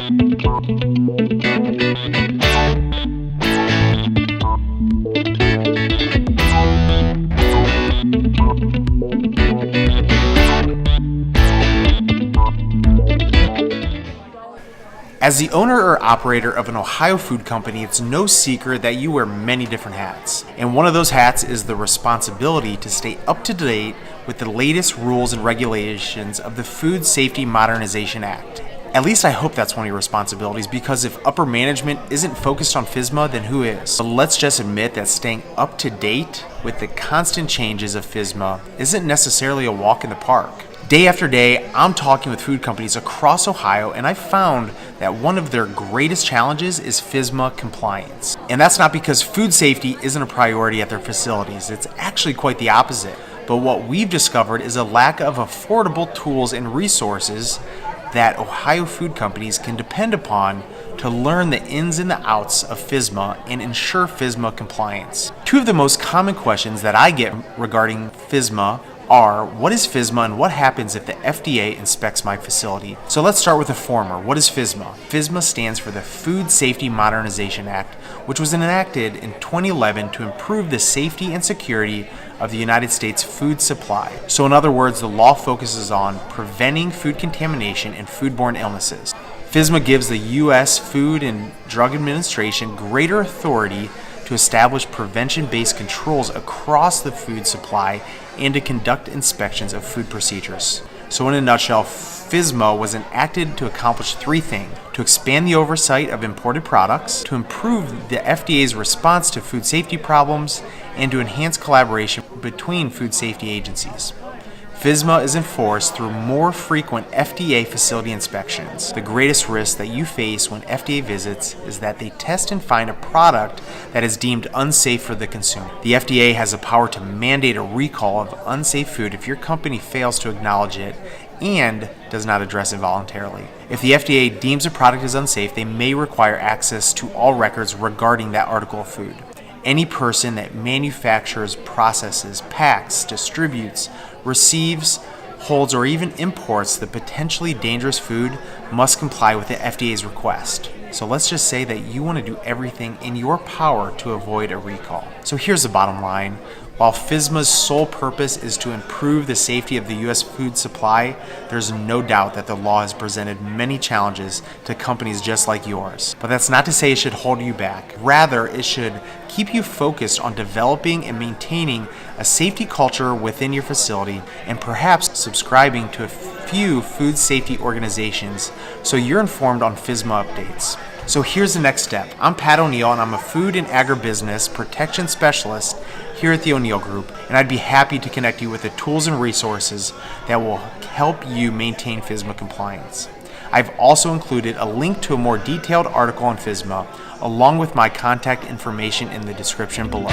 As the owner or operator of an Ohio food company, it's no secret that you wear many different hats. And one of those hats is the responsibility to stay up to date with the latest rules and regulations of the Food Safety Modernization Act. At least I hope that's one of your responsibilities, because if upper management isn't focused on FSMA, then who is? So let's just admit that staying up to date with the constant changes of FSMA isn't necessarily a walk in the park. Day after day, I'm talking with food companies across Ohio, and I found that one of their greatest challenges is FSMA compliance. And that's not because food safety isn't a priority at their facilities. It's actually quite the opposite. But what we've discovered is a lack of affordable tools and resources that Ohio food companies can depend upon to learn the ins and the outs of FSMA and ensure FSMA compliance. Two of the most common questions that I get regarding FSMA are, what is FSMA and what happens if the FDA inspects my facility? So let's start with the former. What is FSMA? FSMA stands for the Food Safety Modernization Act, which was enacted in 2011 to improve the safety and security of the United States food supply. So in other words, the law focuses on preventing food contamination and foodborne illnesses. FSMA gives the U.S. Food and Drug Administration greater authority to establish prevention-based controls across the food supply and to conduct inspections of food procedures. So in a nutshell, FSMA was enacted to accomplish three things: to expand the oversight of imported products, to improve the FDA's response to food safety problems, and to enhance collaboration between food safety agencies. FSMA is enforced through more frequent FDA facility inspections. The greatest risk that you face when FDA visits is that they test and find a product that is deemed unsafe for the consumer. The FDA has the power to mandate a recall of unsafe food if your company fails to acknowledge it and does not address it voluntarily. If the FDA deems a product is unsafe, they may require access to all records regarding that article of food. Any person that manufactures, processes, packs, distributes, receives, holds, or even imports the potentially dangerous food must comply with the FDA's request. So let's just say that you want to do everything in your power to avoid a recall. So here's the bottom line. While FSMA's sole purpose is to improve the safety of the U.S. food supply, there's no doubt that the law has presented many challenges to companies just like yours. But that's not to say it should hold you back. Rather, it should keep you focused on developing and maintaining a safety culture within your facility, and perhaps subscribing to a few food safety organizations so you're informed on FSMA updates. So here's the next step. I'm Pat O'Neill, and I'm a food and agribusiness protection specialist here at the O'Neill Group, and I'd be happy to connect you with the tools and resources that will help you maintain FSMA compliance. I've also included a link to a more detailed article on FSMA, along with my contact information in the description below.